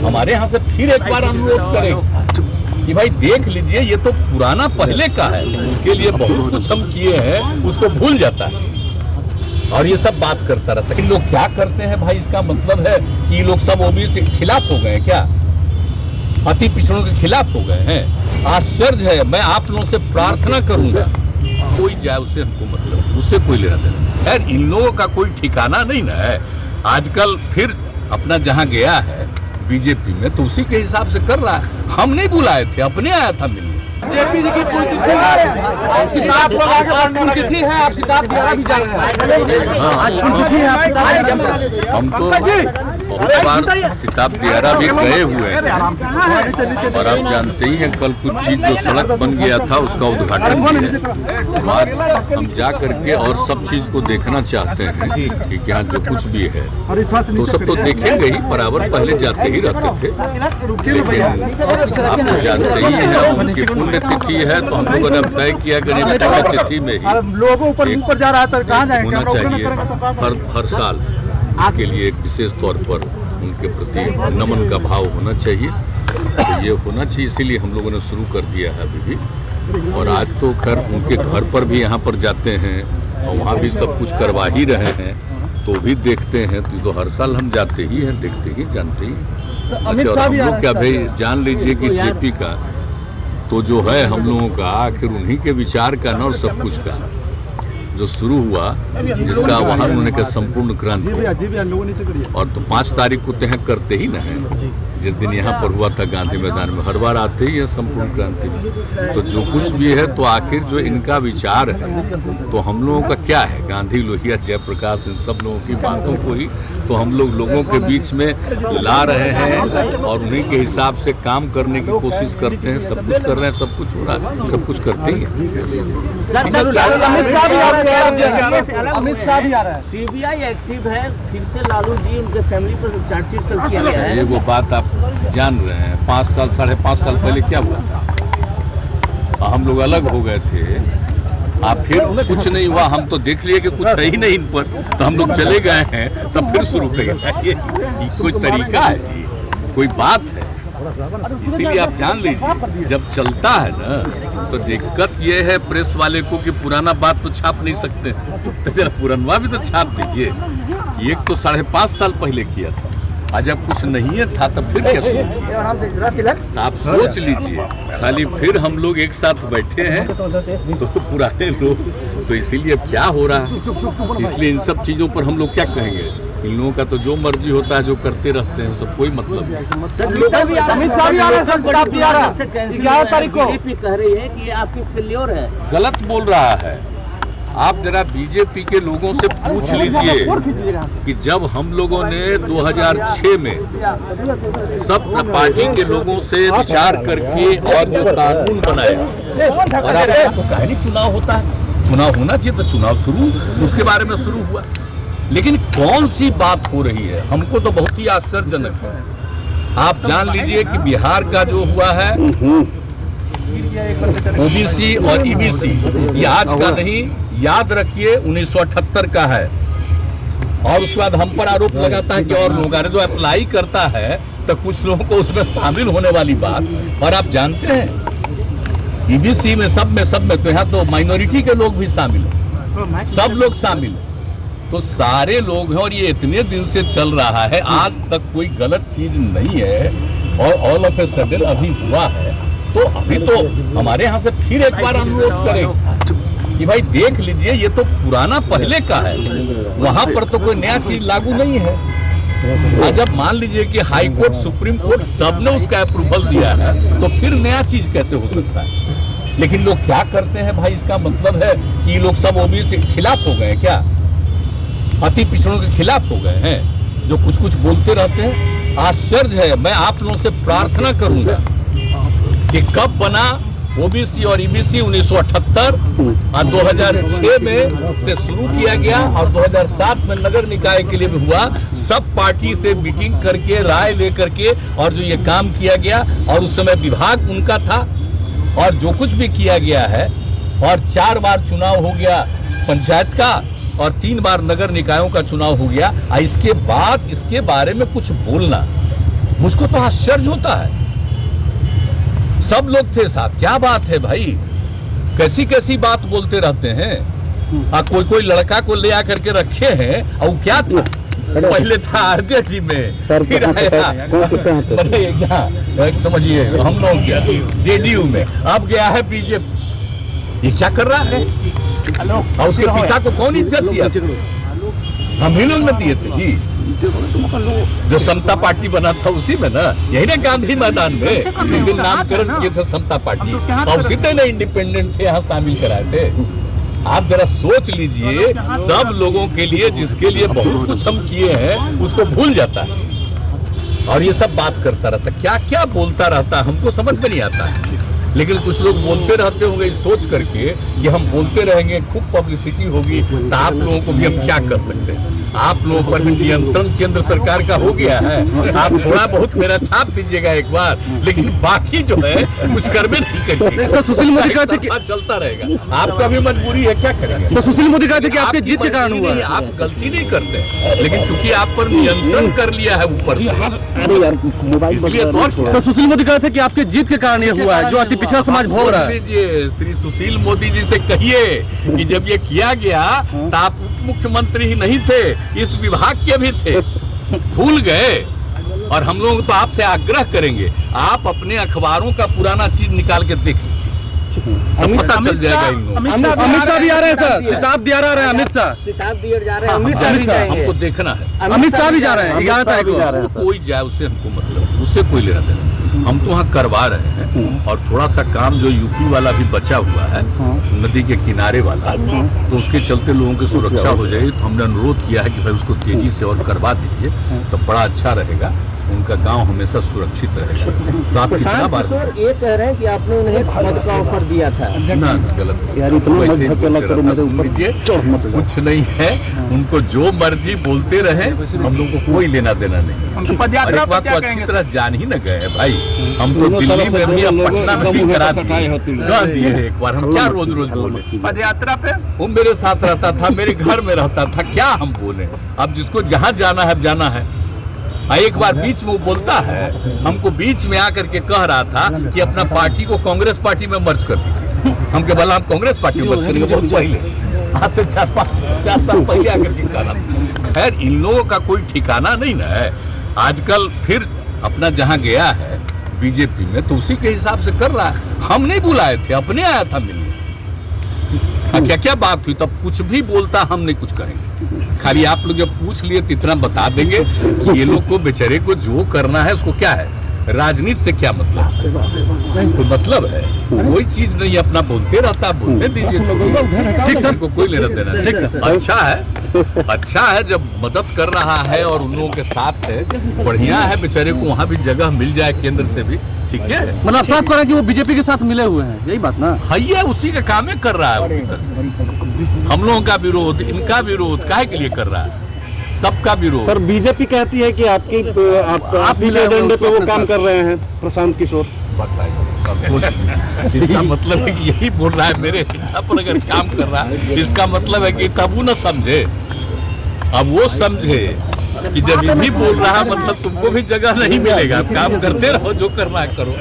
हमारे यहाँ से फिर एक बार अनुरोध करें कि भाई देख लीजिए, ये तो पुराना पहले का है, उसके लिए बहुत कुछ हम किए हैं, उसको भूल जाता है और ये सब बात करता रहता है। इन लोग क्या करते हैं भाई, इसका मतलब है कि ये लोग सब ओबीसी के खिलाफ हो गए हैं क्या? अति पिछड़ों के खिलाफ हो गए हैं? आश्चर्य है। मैं आप लोगों से प्रार्थना करूंगा, कोई जाए उससे हमको मतलब, उससे कोई लेना देना। खैर इन लोगों का कोई ठिकाना नहीं ना है। आजकल फिर अपना जहां गया है बीजेपी में तो उसी के हिसाब से कर रहा है। हम नहीं बुलाए थे, अपने आया था मिलने। जेपी जी की पुण्यतिथि है, आप सिताब दियारा भी जा रहे हैं। हम तो बहुत बार सिताब दियारा भी गए हुए हैं और आप जानते ही हैं कल कुछ चीज जो सड़क बन गया था उसका उद्घाटन भी है। आज हम जा करके और सब चीज को देखना चाहते हैं कि क्या जो कुछ भी है तो सब तो देखेंगे ही, बराबर पहले जाते ही रहते थे। लेकिन आप तो जानते ही हैं उनकी पुण्यतिथि है तो हम लोगों ने तय किया कि पुण्यतिथि में ही लोगों ऊपर जा रहा था, कहाँ जाएंगे? होना चाहिए हर साल। इसके लिए एक विशेष तौर पर उनके प्रति नमन का भाव होना चाहिए, तो ये होना चाहिए। इसीलिए हम लोगों ने शुरू कर दिया है अभी भी। और आज तो खैर उनके घर पर भी यहाँ पर जाते हैं और वहाँ भी सब कुछ करवा ही रहे हैं, तो भी देखते हैं। तो हर साल हम जाते ही हैं, देखते ही, जानते ही। अच्छा, हम लोग क्या भाई जान लीजिए कि जेपी का तो जो है हम लोगों का आखिर उन्हीं के विचार का ना और सब कुछ का जो शुरू हुआ, जिसका वहाँ उन्होंने कहा संपूर्ण क्रांति, और तो 5 तारीख को तय करते ही ना है, जिस दिन यहाँ पर हुआ था गांधी मैदान में। हर बार आते ही है संपूर्ण क्रांति में। तो जो कुछ भी है तो आखिर जो इनका विचार है तो हम लोगों का क्या है, गांधी, लोहिया, जयप्रकाश, इन सब लोगों की बातों को ही तो हम लोगों के बीच में ला रहे हैं और उन्हीं के हिसाब से काम करने की कोशिश करते हैं। सब कुछ कर रहे हैं, सब कुछ हो रहा है, सब कुछ करते ही हैं। अमित शाह भी आ रहा है। सीबीआई एक्टिव है, फिर से लालू जी उनके फैमिली पर चार्जशीट कल किया गया है। ये वो बात आप जान रहे हैं, 5 साल 5.5 साल पहले क्या हुआ था, हम लोग अलग हो गए थे। आप फिर कुछ नहीं हुआ, हम तो देख लिए कि कुछ है ही नहीं इन पर, तो हम लोग चले गए हैं, तब फिर शुरू कर ये कोई तरीका है जी, कोई बात है। इसीलिए आप जान लीजिए जब चलता है ना तो दिक्कत ये है प्रेस वाले को कि पुराना बात तो छाप नहीं सकते, तो जरा पुराना भी तो छाप दीजिए। एक तो 5.5 साल पहले किया था, आज अब कुछ नहीं है था तब फिर क्या शुरू? आप सोच लीजिए, खाली फिर हम लोग एक साथ बैठे हैं तो पुराने लोग, तो इसीलिए अब क्या हो रहा है, इसलिए इन सब चीजों पर हम लोग क्या कहेंगे। इन लोगों का तो जो मर्जी होता है, जो करते रहते हैं, सब कोई मतलब नहीं। अमित शाह भी आ रहे हैं, 11 तारीख को। बीजेपी कह रही है कि ये आपकी फेल्योर है। गलत बोल रहा है। आप जरा बीजेपी के लोगों से पूछ लीजिए कि जब हम लोगों ने 2006 में सब पार्टी के लोगों से विचार करके और जो कानून बनाया, और आपको कहे नहीं चुनाव होता है, चुनाव होना चाहिए तो चुनाव शुरू उसके बारे में शुरू हुआ। लेकिन कौन सी बात हो रही है, हमको तो बहुत ही आश्चर्यजनक है। आप जान लीजिए कि बिहार का जो हुआ है ओबीसी और ईबीसी, ये आज का नहीं, याद रखिए 1978 का है। और उसके बाद हम पर आरोप लगाता है कि और लोग जो अप्लाई करता है तो कुछ लोगों को उसमें शामिल होने वाली बात। और आप जानते हैं ईबीसी में सब में तो यहाँ तो माइनॉरिटी के लोग भी शामिल हैं, सब लोग शामिल हैं, तो सारे लोग हैं। और ये इतने दिन से चल रहा है, आज तक कोई गलत चीज नहीं है और ऑल ऑफ ए सडन अभी हुआ है। तो अभी तो हमारे यहाँ से फिर एक बार अनुरोध करें कि भाई देख लीजिए, ये तो पुराना पहले का है, वहां पर तो कोई नया चीज लागू नहीं है। और जब मान लीजिए कि हाई कोर्ट, सुप्रीम कोर्ट सबने उसका अप्रूवल दिया है तो फिर नया चीज कैसे हो सकता है। लेकिन लोग क्या करते हैं भाई, इसका मतलब है कि लोग सब ओबीसी के खिलाफ हो गए क्या, अति पिछड़ों के खिलाफ हो गए हैं, जो कुछ बोलते रहते हैं। आश्चर्य है। मैं आप लोगों से प्रार्थना करूंगा कि कब बना ओबीसी और ईबीसी, 1978 और 2006 में से शुरू किया गया और 2007 में नगर निकाय के लिए भी हुआ। सब पार्टी से मीटिंग करके राय लेकर के और जो ये काम किया गया, और उस समय विभाग उनका था और जो कुछ भी किया गया है, और 4 बार चुनाव हो गया पंचायत का और 3 बार नगर निकायों का चुनाव हो गया। इसके बाद इसके बारे में कुछ बोलना मुझको तो आश्चर्य होता है। सब लोग थे साथ, क्या बात है भाई, कैसी कैसी बात बोलते रहते हैं। कोई लड़का को ले आकर के रखे हैं, और क्या था, पहले था आरजेडी में, फिर आया समझिए हम लोग गया जेडीयू में, अब गया है बीजेपी। ये क्या कर रहा है? और उसके पिता को कौन इज्जत दिया? हम ही लोग न दिए थे जी। जो समता पार्टी बना था उसी में ना, यही ना गांधी मैदान में जिस दिन नामकरण किए थे समता पार्टी, और उसी दिन इंडिपेंडेंट थे यहाँ शामिल कराए थे। आप जरा सोच लीजिए, सब लोगों के लिए जिसके लिए बहुत कुछ हम किए हैं उसको भूल जाता है और ये सब बात करता रहता, क्या क्या बोलता रहता है, हमको समझ में नहीं आता है। लेकिन कुछ लोग बोलते रहते होंगे इस सोच करके कि हम बोलते रहेंगे, खूब पब्लिसिटी होगी, तो आप लोगों को भी हम क्या कर सकते हैं। आप लोगों पर भी नियंत्रण केंद्र सरकार का हो गया है, आप थोड़ा बहुत मेरा छाप दीजिएगा एक बार, लेकिन बाकी जो है कुछ कर भी नहीं करेंगे। सर सुशील मोदी कहते कि चलता रहेगा, आपका भी मजबूरी है, क्या करेंगे। सर सुशील मोदी कहते कि आपके जीत के कारण हुआ है। आप गलती नहीं करते, लेकिन चूंकि आप पर नियंत्रण कर लिया है ऊपर से, इसलिए तो और क्या। सर सुशील मोदी कहते कि आपके जीत के कारण ये हुआ है, जो अति पिछड़ा समाज भोग रहा है। श्री सुशील मोदी जी से कहिए कि जब ये किया गया तो आप उप मुख्यमंत्री ही नहीं थे, इस विभाग के भी थे, भूल गए। और हम लोग तो आपसे आग्रह करेंगे, आप अपने अखबारों का पुराना चीज निकाल के देख लीजिए, पता चल जाएगा इन लोगों। अमित शाह भी आ रहे हैं सर, सिताब दिया रहा है अमित शाह, सिताब दिए जा रहे हैं, अमित शाह भी जाएंगे। हमको देखना है, अमित शाह भी जा रहे हैं 11 तारीख को। कोई जाए उससे हमको मतलब, उससे कोई लेना देना, हम तो वहाँ करवा रहे हैं। और थोड़ा सा काम जो यूपी वाला भी बचा हुआ है, नदी के किनारे वाला, तो उसके चलते लोगों की सुरक्षा हो जाएगी, तो हमने अनुरोध किया है कि भाई उसको तेजी से और करवा दीजिए, तो बड़ा अच्छा रहेगा, उनका गांव हमेशा सुरक्षित रहेगा। तो आप कितना बार ये कह रहे हैं कि आपने उन्हें पद का ऑफर दिया था? ना, गलत यार, कुछ नहीं है, उनको जो मर्जी बोलते रहे, हम लोग को कोई लेना देना नहीं। और एक बात तो अच्छी तरह जान ही न गए भाई, हम तो दिल्ली में भी, पटना में भी करा दिए एक बार, हम क्या रोज रोज बोले। पद यात्रा पे वो मेरे साथ रहता था, मेरे घर में रहता था, क्या हम बोले। अब जिसको जहाँ जाना है जाना है। एक बार बीच में वो बोलता है, हमको बीच में आकर के कह रहा था कि अपना पार्टी को कांग्रेस पार्टी में मर्ज कर दीजिए। हम के बोला हम कांग्रेस पार्टी में मर्ज करेंगे, बहुत पहले, आज से 4 साल पहले आकर के कहा। खैर इन लोगों का कोई ठिकाना नहीं ना है, आजकल फिर अपना जहाँ गया है बीजेपी में, तो उसी के हिसाब से कर रहा है। हम नहीं बुलाए थे, अपने आया था मिलने। क्या क्या बात हुई, तब कुछ भी बोलता, हम नहीं कुछ करेंगे। खाली आप लोग जब पूछ लिए तो इतना बता देंगे कि ये लोग को बेचारे को जो करना है उसको क्या है, राजनीति से क्या मतलब, तो मतलब है कोई चीज नहीं, अपना बोलते रहता, बोलने दीजिए, ठीक सर को कोई लेना देना नहीं। अच्छा है जब मदद कर रहा है और उन लोगों के साथ है, बढ़िया है, बेचारे को वहाँ भी जगह मिल जाए केंद्र से भी, ठीक है। मतलब साफ करें कि वो बीजेपी के साथ मिले हुए हैं, यही बात ना है, ये उसी का काम कर रहा है। हम लोगों का विरोध, इनका विरोध काहे के लिए कर रहा है, सबका विरोध। सर बीजेपी कहती है कि आप एजेंडे पे वो काम कर रहे हैं, प्रशांत किशोर। इसका मतलब है कि यही बोल रहा है, मेरे पर अगर काम कर रहा है, इसका मतलब है कि तब वो न समझे, अब वो समझे कि जब ये भी बोल रहा है मतलब तुमको भी जगह नहीं मिलेगा, काम करते रहो, जो करना है करो।